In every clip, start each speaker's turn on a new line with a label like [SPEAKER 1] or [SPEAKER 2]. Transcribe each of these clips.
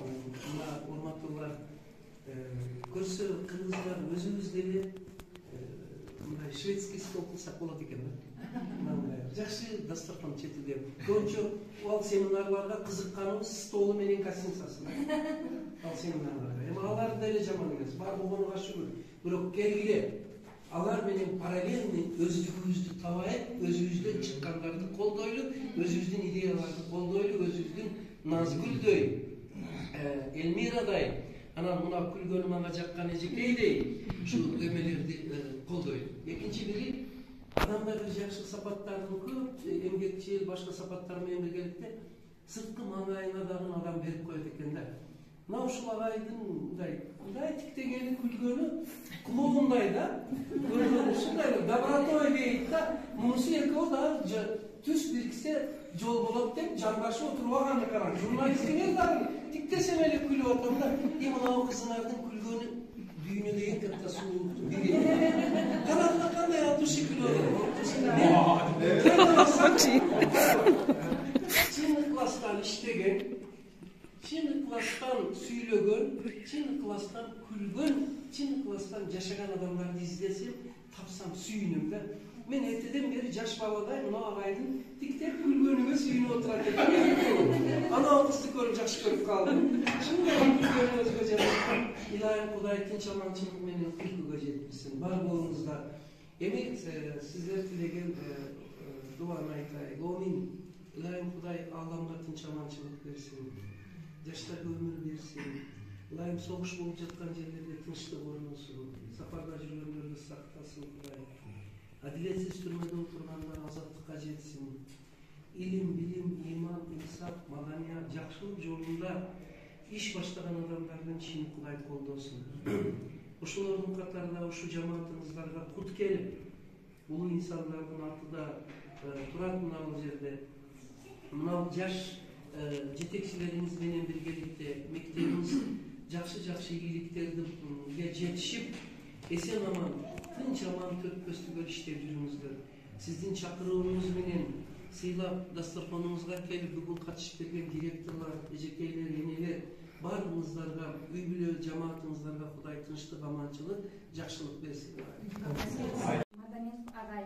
[SPEAKER 1] мына урматтуулар көрсө кыргыздар өзүбүз деле мындай шведский стол кылсак болот экен да. Жакшы дасторкон четиде. Көбүнчө ал семинарларга кызыкканыбыз столу менен гостиницасы. Ал семинарларга. Эми алар деле жаман эмес. Бар болгонуга шүгүр. Бирок келгиле алар менен параллельно өзүбүздү табайык, өзүбүздөн чыккандарды колдойлу, өзүбүздүн идеяларды колдойлу, өзүбүздүн Назгүлдөй, Элмирадай, анан мына күлгөнү мага жаккан эжекейдей ушул эмелерди колдойлу. Экинчи бири адамдар жакшы сапаттардын көп, эмгекчил, башка сапаттар менен биргеликте сырткы маңайына дагы адам берип коет экен да. Мына ушул агайдын мындай тиктегени күлгөнү кулугундай да. Көргөнү ушундай добротой дейт да. Мунусу экөө да түз бириксе жол болот деп жамбашып отурбаганы караң. Журналистиңер дагы тиктесем эле күлүп атам да. Мынау кызыңардын күлгөнү дүйнөдө эң катта сулуулуктун бири. Караңгы кандай от уши күлөт. Чын ыкыластан иштеген, чын ыкыластан сүйлөгөн, чын ыкыластан күлгөн, чын ыкыластан жашаган адамдарды издесем, тапсам сүйүнөм да. Мен эртеден бери жаш баладай мына агайдын тиктеп күлгөнүгө сүйүнүп отурат экен. Анау кызды көрүп жакшы көрүп калдым. Ушундай күлгөнү өзгөчө жаккан. Илайым Кудай тынч аманчылык менен күлкүгө жеткизсин. Бар болуңуздар. Эми сиздер тилеген дуаны айтайык. Амин. Илайым Кудай ааламга тынч аманчылык берсин. Жаштарга өмүр берсин. Илайым согуш болуп жаткан жерлерде тынчтык орносун. Сапарда жүргөндөрдү сактасын Кудай. Адилетсиз түрмөдө отургандар азаттыкка жетсин. Илим, билим, иман, инсап, маданият, жакшылык жолунда иш баштаган адамдардын ишин Кудай колдосун. Ошолордун катарында ушу жамаатыңыздарга кут келип, улуу инсандардын атыда турат мына жерде. Мына жаш жетекчилериңиз менен биргеликте мектебиңиз жакшы ийгиликтерге жетишип, эсен аман, тынч аман төкпөстүгө иштеп жүрүңүздөр. Сиздин чакырууңуз менен сыйлап дасторконуңузга келип бүгүн катышып берген директорлор, эжекейлер, энелер баарыңыздарга, үй бүлө жамаатыңыздарга Кудай тынчтык, аманчылык, жакшылык берсин.
[SPEAKER 2] Мадамет агай,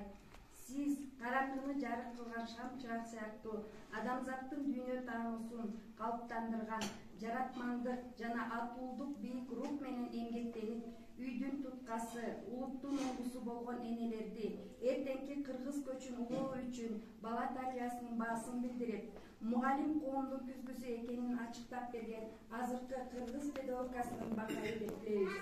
[SPEAKER 2] сиз кара күнү жарык кылган шам чырак сыяктуу адамзаттын дүйнө таануусун калыптандырган жаратмандык жана атуулдук бийик рух менен эмгектенип, үйдүн туткасы, улуттун оңгусу болгон энелерди эртеңки кыргыз көчүн улоо үчүн бала тарбиясынын баасын билдирип, мугалим коомдун күзгүсү экенин ачыктап берген азыркы кыргыз педагогикасынын бакайы деп билебиз.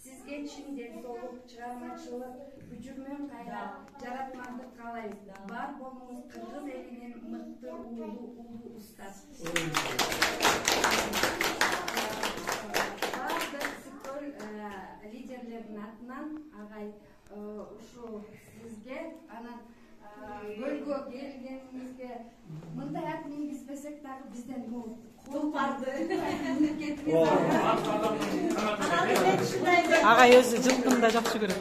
[SPEAKER 2] Сизге чын ден соолук, чыгармачылык, күчүрмөн кайрат, жаратмандык каалайбыз. Бар болуңуз кыргыз элинин мыкты улуу устаз. Лидерлердин атынан агай ушу сизге анан көлгө келгениңизге мындай ат мингизбесек дагы бизден кулпарды
[SPEAKER 3] агай өзү жылкыны да жакшы көрөт.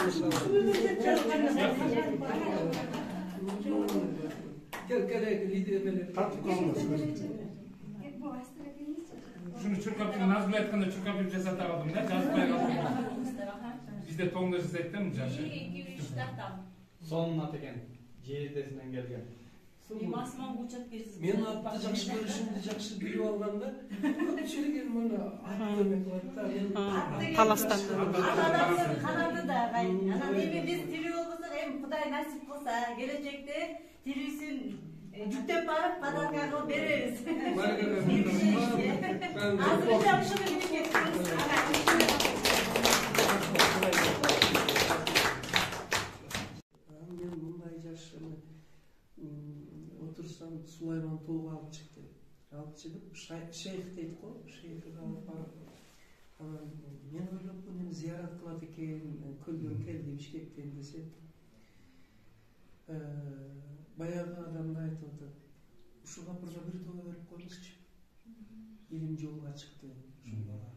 [SPEAKER 4] Şunu çırkapçı Nazgül aytkanda çırkapçı жасата калдым да, жазбай калдым. Бизде тоңдо жасайт да жашы.
[SPEAKER 5] 2-3 тактам.
[SPEAKER 6] Сонун ат экен. Жердесинен келген.
[SPEAKER 5] Масман бучат берсиз.
[SPEAKER 1] Мен атты жакшы көрүшүмдү жакшы билип алганда, көпчүлүк мына ат демек болот.
[SPEAKER 3] Таластан.
[SPEAKER 5] Канады да агай. Анан эми биз тирүү болбосок, эми Кудай насип кылса, келечекте тирүүсүн жүктөп барып подарка кылып беребиз. Азырынча ушуну билип кетиңиз.
[SPEAKER 1] Мен мындай жаш отурсам Сулайман тоого алып чыкты. Алып чыгып шейх дейт го, шейхи алып барып. Анан мен ойлопмун, эми зыярат кылат экен, көлгөн келди Бишкектен десе. Баягы адамга айтып атат. Ушу капырга бир тоо берип коюңузчу. Илим жолуга чыкты ушул бала.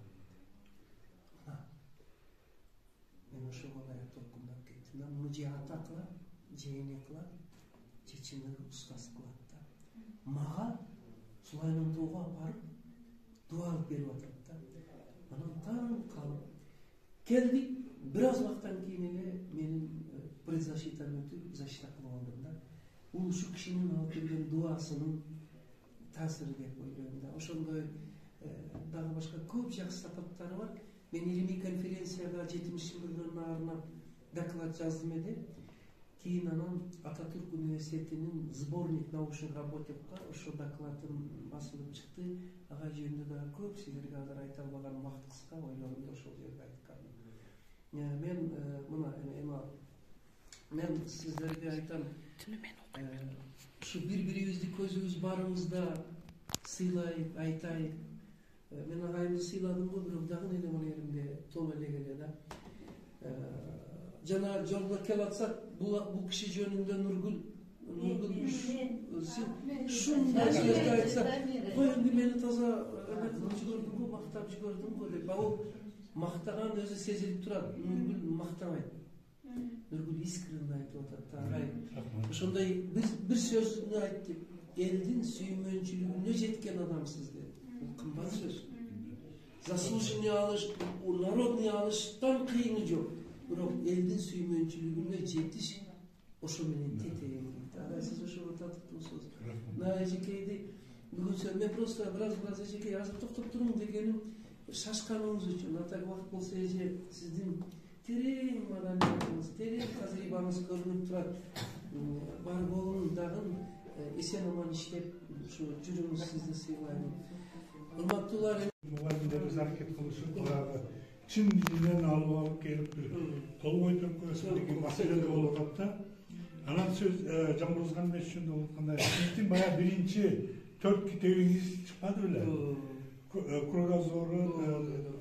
[SPEAKER 1] Мен ошого ылайык толкундап кеттим да, муну же ата кылат, же эне кылат, же чындыгы устаз кылат да. Мага Сулайман тоого барып дуа жауап берип атат да. Анан таң калып келдик. Biraz vaktan keyin ele menin предзащитаны өтүп защита кылып алдым да. Бул ушу кишинин алып келген дуасынын таасири деп ойлойм да. Ошондой дагы башка көп жакшы сапаттары бар. Мен илимий конференцияга 70-жылдыгына арнап доклад жаздым эди. Кийин анан Ататүрк университетинин сборник научных работникка ошо докладым басылып чыкты. Ага жөнүндө дагы көп силерге азыр айта албаган убакыт кыска, ойлогомдо ошол жерде айткам. Men sizlerge aytam, şu birbirimizni közümüz barımızda sıylayıp, aytayıp, men ağayımızı sıyladım bu, bir dağın elim onu elimde tom ele geliyor da. Jana jolda kelatsak, bu kişi jönünde Nurgül şunday sözde aytsa, koyun meni taza ömet gördüm bu, maktap gördüm bu dep. Мактаган өзү сезилип турат. Нургүл мактабайт. Нургүл искренне айтып атат. Агай. Ошондой бир сөзүнө айтты. Элдин сүймөнчүлүгүнө жеткен адамсыз деп. Бул кымбат сөз. Заслужение алыш, народный алыштан кыйыны жок. Бирок элдин сүймөнчүлүгүнө жетиш ошо менен тетең. Агай сиз ошого татыктуусуз. На эжекейди бүгүн сөз мен просто biraz эжекей азыр токтоп туруң дегеним шашканыңыз үчүн атак убакыт болсо эже сиздин терең маданиятыңыз, терең тажрыйбаңыз көрүнүп турат. Бар болуң дагы эсен аман иштеп ушу жүрүңүз сизди сыйлайм. Урматтуулар,
[SPEAKER 7] мугалимдерибиз аракет кылышып баягы чын дилинен алып келип бир толгой түркөсү деген маселеде болуп атат да. Анан сөз Жамбылызган мешүндө болгондой сиздин баягы биринчи 4 китебиңиз чыкпады беле? Кругозору,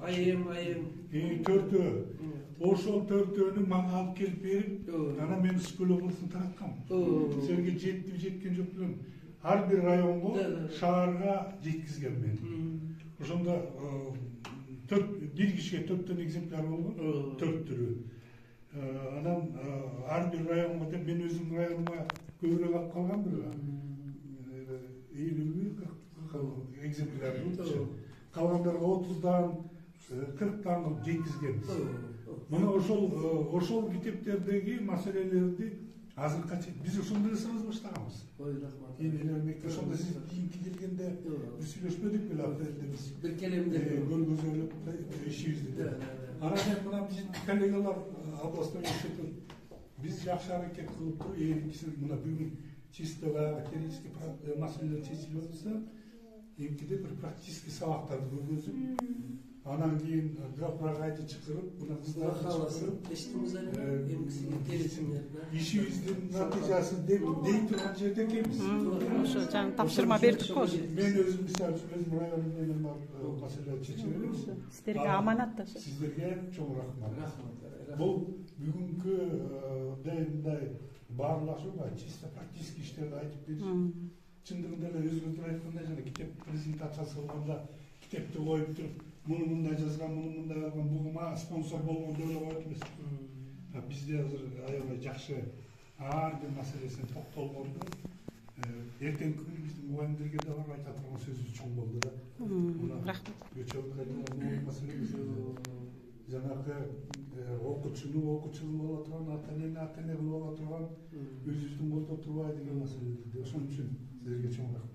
[SPEAKER 1] айым.
[SPEAKER 7] Төртөө. Ошол төртөөнү мага алып келип берип, анан мен Скөл облусун тараткам. Силерге жеткен жок белем. Ар бир районго, шаарга жеткизген мен. Ошондо бир кишиге 4төн экземпляр болгон, 4 түрү. Анан ар бир районго деп мен өзүм районума көбүрөөк алып калгам беле. 50 экземпляр. Калгандарга 30дан 40тан жеткизгенбиз. Мына ошол китептердеги маселелерди азыркыга чейин биз ошондой эсебиз баштаганбыз.
[SPEAKER 1] Ой, рахмат.
[SPEAKER 7] Ошондо сиз кийинки келгенде биз сүйлөшпөдүк беле апрелде биз.
[SPEAKER 1] Бир келемде
[SPEAKER 7] көзөлүп ишибизди. Анан мына биздин коллегалар областной университеттен биз жакшы аракет кылып туруп, мына бүгүн чисто теоретический маселелер чечилип атса, эмкиде бир практический сабактарды көргөзүп, анан кийин гапрагайды чакырып, мына кыздарды чакырып,
[SPEAKER 1] эмкисиге келесиңер.
[SPEAKER 7] Ишибиздин натыйжасы дей турган жерде экенбиз.
[SPEAKER 3] Ошо жаңы тапшырма бердик го.
[SPEAKER 7] Мен өзүм мисалы үчүн өзүм районум менен маселелерди чечип беребиз.
[SPEAKER 3] Сиздерге аманат да.
[SPEAKER 7] Сиздерге чоң рахмат. Бул бүгүнкү мындай баарлашууга чисто практический иштерди айтып бериш. Чындыгында эле өзүңүздөр айткандай жана китеп презентациясы кылганда китепти коюп туруп, муну мындай жазган, муну мындай алган, буга спонсор болгон деп эле коет эмес. Бизде азыр аябай жакшы ар бир маселесине токтолгонду. Эртеңки күнү биздин мугалимдерге да барып айта турган сөзүбүз чоң болду да.
[SPEAKER 3] Рахмат.
[SPEAKER 7] Көчөгө кайтарган маселебиз жанагы окуучуну боло турган, ата-эне боло турган, өзүбүздүн колдо турбай деген маселелерди. Ошон үчүн силерге чоң рахмат.